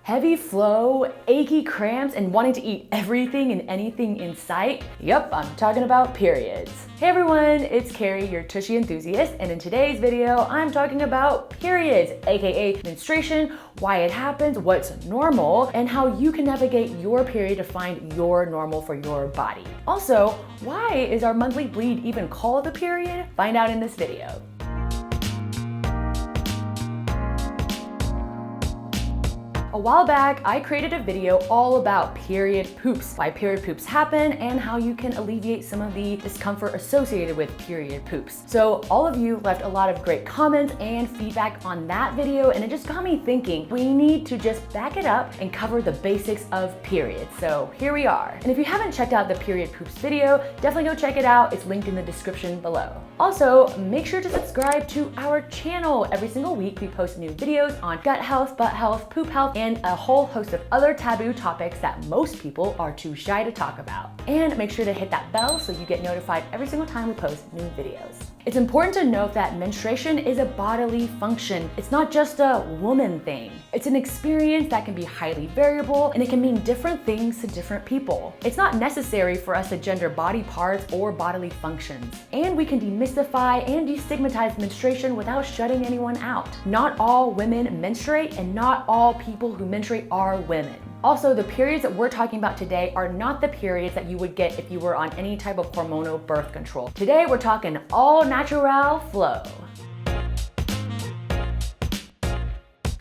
Heavy flow, achy cramps, and wanting to eat everything and anything in sight? Yep, I'm talking about periods. Hey everyone, it's Carrie, your tushy enthusiast, and in today's video, I'm talking about periods, aka menstruation, why it happens, what's normal, and how you can navigate your period to find your normal for your body. Also, why is our monthly bleed even called a period? Find out in this video. A while back, I created a video all about period poops, why period poops happen, and how you can alleviate some of the discomfort associated with period poops. So all of you left a lot of great comments and feedback on that video, and it just got me thinking, we need to just back it up and cover the basics of periods. So here we are. And if you haven't checked out the period poops video, definitely go check it out. It's linked in the description below. Also, make sure to subscribe to our channel. Every single week, we post new videos on gut health, butt health, poop health, and a whole host of other taboo topics that most people are too shy to talk about. And make sure to hit that bell so you get notified every single time we post new videos. It's important to note that menstruation is a bodily function. It's not just a woman thing. It's an experience that can be highly variable, and it can mean different things to different people. It's not necessary for us to gender body parts or bodily functions. And we can demystify and destigmatize menstruation without shutting anyone out. Not all women menstruate, and not all people who menstruate are women. Also, the periods that we're talking about today are not the periods that you would get if you were on any type of hormonal birth control. Today, we're talking all natural flow.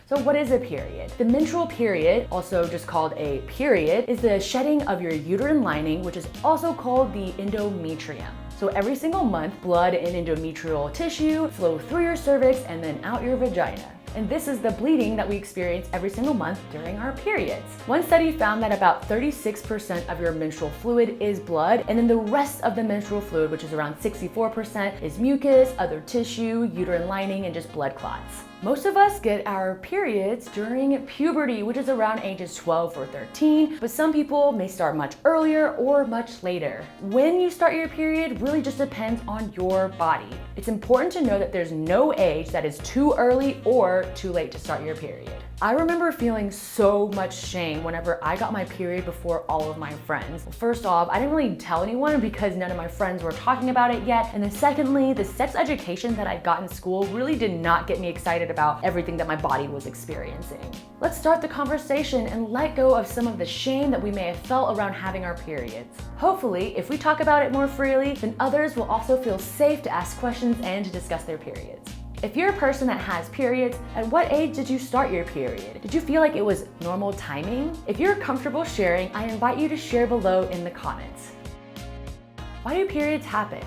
So what is a period? The menstrual period, also just called a period, is the shedding of your uterine lining, which is also called the endometrium. So every single month, blood and endometrial tissue flow through your cervix and then out your vagina. And this is the bleeding that we experience every single month during our periods. One study found that about 36% of your menstrual fluid is blood, and then the rest of the menstrual fluid, which is around 64%, is mucus, other tissue, uterine lining, and just blood clots. Most of us get our periods during puberty, which is around ages 12 or 13, but some people may start much earlier or much later. When you start your period really just depends on your body. It's important to know that there's no age that is too early or too late to start your period. I remember feeling so much shame whenever I got my period before all of my friends. First off, I didn't really tell anyone because none of my friends were talking about it yet. And then secondly, the sex education that I got in school really did not get me excited about everything that my body was experiencing. Let's start the conversation and let go of some of the shame that we may have felt around having our periods. Hopefully, if we talk about it more freely, then others will also feel safe to ask questions and to discuss their periods. If you're a person that has periods, at what age did you start your period? Did you feel like it was normal timing? If you're comfortable sharing, I invite you to share below in the comments. Why do periods happen?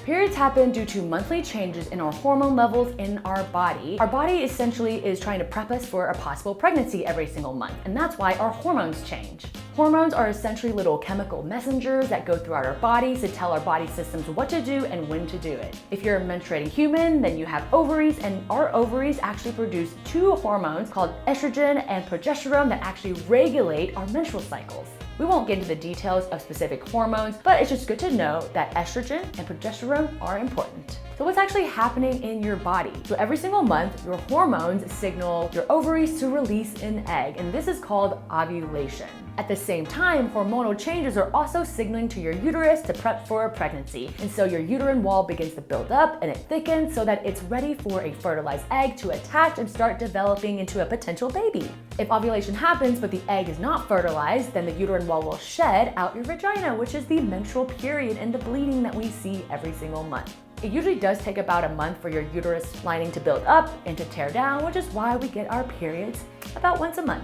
Periods happen due to monthly changes in our hormone levels in our body. Our body essentially is trying to prep us for a possible pregnancy every single month, and that's why our hormones change. Hormones are essentially little chemical messengers that go throughout our bodies to tell our body systems what to do and when to do it. If you're a menstruating human, then you have ovaries, and our ovaries actually produce two hormones called estrogen and progesterone that actually regulate our menstrual cycles. We won't get into the details of specific hormones, but it's just good to know that estrogen and progesterone are important. So what's actually happening in your body? So every single month, your hormones signal your ovaries to release an egg, and this is called ovulation. At the same time, hormonal changes are also signaling to your uterus to prep for a pregnancy. And so your uterine wall begins to build up and it thickens so that it's ready for a fertilized egg to attach and start developing into a potential baby. If ovulation happens but the egg is not fertilized, then the uterine wall will shed out your vagina, which is the menstrual period and the bleeding that we see every single month. It usually does take about a month for your uterus lining to build up and to tear down, which is why we get our periods about once a month.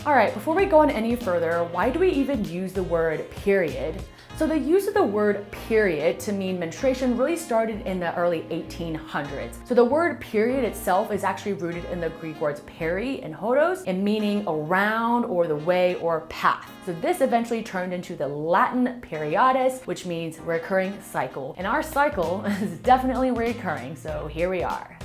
All right, before we go on any further, why do we even use the word period? So the use of the word period to mean menstruation really started in the early 1800s. So the word period itself is actually rooted in the Greek words peri and hodos, and meaning around or the way or path. So this eventually turned into the Latin periodus, which means recurring cycle. And our cycle is definitely recurring, so here we are.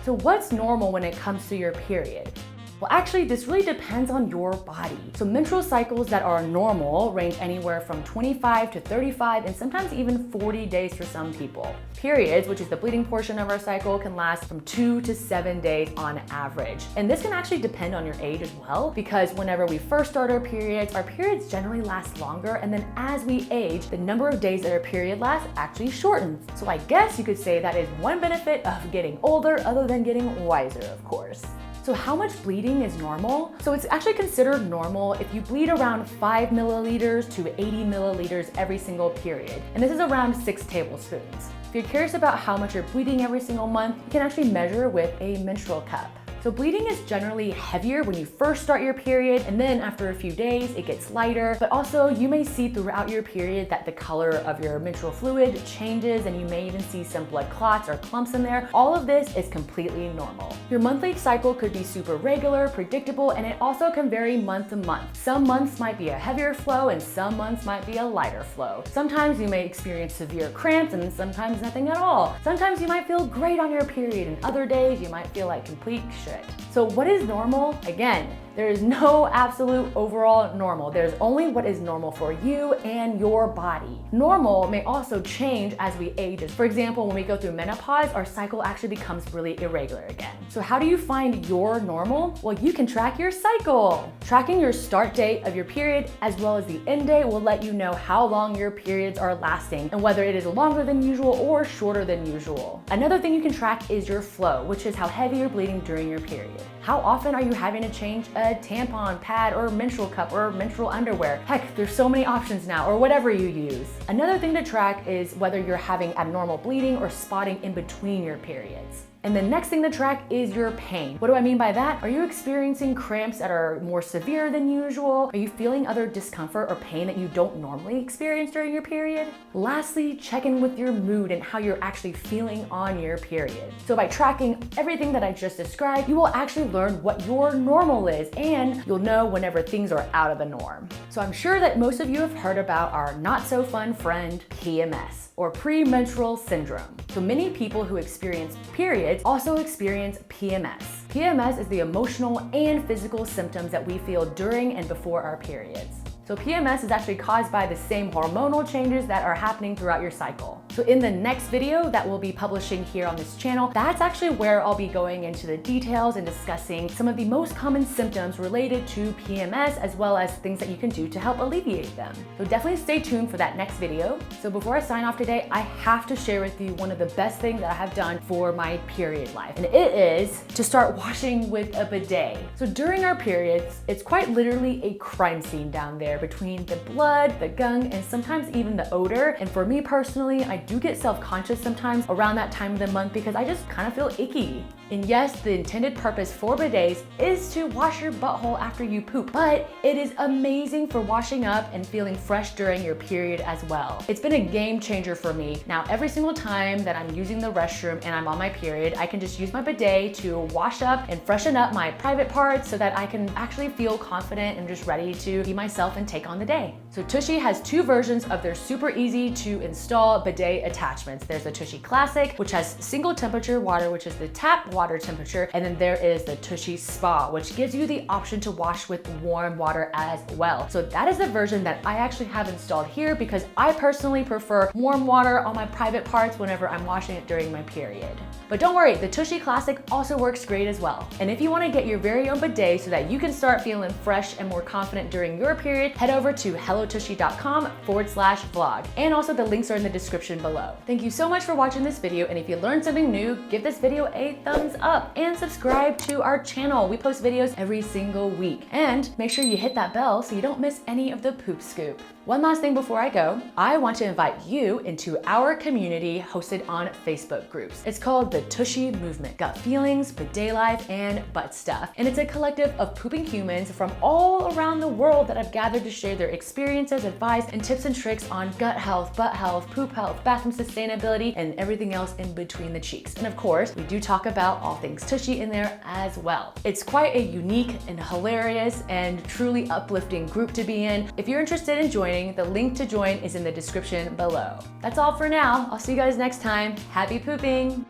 So what's normal when it comes to your period? Well, actually, this really depends on your body. So menstrual cycles that are normal range anywhere from 25 to 35 and sometimes even 40 days for some people. Periods, which is the bleeding portion of our cycle, can last from 2 to 7 days on average. And this can actually depend on your age as well, because whenever we first start our periods generally last longer, and then as we age, the number of days that our period lasts actually shortens. So I guess you could say that is one benefit of getting older, other than getting wiser, of course. So how much bleeding is normal? So it's actually considered normal if you bleed around 5 milliliters to 80 milliliters every single period. And this is around 6 tablespoons. If you're curious about how much you're bleeding every single month, you can actually measure with a menstrual cup. So bleeding is generally heavier when you first start your period, and then after a few days, it gets lighter. But also you may see throughout your period that the color of your menstrual fluid changes, and you may even see some blood clots or clumps in there. All of this is completely normal. Your monthly cycle could be super regular, predictable, and it also can vary month to month. Some months might be a heavier flow and some months might be a lighter flow. Sometimes you may experience severe cramps and sometimes nothing at all. Sometimes you might feel great on your period, and other days you might feel like complete shit. So what is normal? Again, there is no absolute overall normal. There's only what is normal for you and your body. Normal may also change as we age. For example, when we go through menopause, our cycle actually becomes really irregular again. So how do you find your normal? Well, you can track your cycle. Tracking your start date of your period as well as the end date will let you know how long your periods are lasting and whether it is longer than usual or shorter than usual. Another thing you can track is your flow, which is how heavy you're bleeding during your period. How often are you having to change a tampon, pad, or menstrual cup, or menstrual underwear? Heck, there's so many options now, or whatever you use. Another thing to track is whether you're having abnormal bleeding or spotting in between your periods. And the next thing to track is your pain. What do I mean by that? Are you experiencing cramps that are more severe than usual? Are you feeling other discomfort or pain that you don't normally experience during your period? Lastly, check in with your mood and how you're actually feeling on your period. So by tracking everything that I just described, you will actually learn what your normal is, and you'll know whenever things are out of the norm. So I'm sure that most of you have heard about our not so fun friend, PMS, or premenstrual syndrome. So many people who experience periods also experience PMS. PMS is the emotional and physical symptoms that we feel during and before our periods. So PMS is actually caused by the same hormonal changes that are happening throughout your cycle. So in the next video that we'll be publishing here on this channel, that's actually where I'll be going into the details and discussing some of the most common symptoms related to PMS, as well as things that you can do to help alleviate them. So definitely stay tuned for that next video. So before I sign off today, I have to share with you one of the best things that I have done for my period life, and it is to start washing with a bidet. So during our periods, it's quite literally a crime scene down there between the blood, the gunk, and sometimes even the odor. And for me personally, I do get self-conscious sometimes around that time of the month because I just kind of feel icky. And yes, the intended purpose for bidets is to wash your butthole after you poop, but it is amazing for washing up and feeling fresh during your period as well. It's been a game changer for me. Now, every single time that I'm using the restroom and I'm on my period, I can just use my bidet to wash up and freshen up my private parts so that I can actually feel confident and just ready to be myself and take on the day. So TUSHY has 2 versions of their super easy to install bidet attachments. There's the TUSHY Classic, which has single temperature water, which is the tap water temperature, and then there is the TUSHY Spa, which gives you the option to wash with warm water as well. So that is the version that I actually have installed here because I personally prefer warm water on my private parts whenever I'm washing it during my period. But don't worry, the TUSHY Classic also works great as well. And if you want to get your very own bidet so that you can start feeling fresh and more confident during your period, head over to hellotushy.com/vlog. And also the links are in the description below. Thank you so much for watching this video, and if you learned something new, give this video a thumbs up and subscribe to our channel. We post videos every single week. And make sure you hit that bell so you don't miss any of the poop scoop. One last thing before I go, I want to invite you into our community hosted on Facebook groups. It's called the TUSHY Movement. Gut feelings, bidet life, and butt stuff. And it's a collective of pooping humans from all around the world that have gathered to share their experiences, advice, and tips and tricks on gut health, butt health, poop health, bathroom sustainability, and everything else in between the cheeks. And of course, we do talk about all things TUSHY in there as well. It's quite a unique and hilarious and truly uplifting group to be in. If you're interested in joining, the link to join is in the description below. That's all for now. I'll see you guys next time. Happy pooping!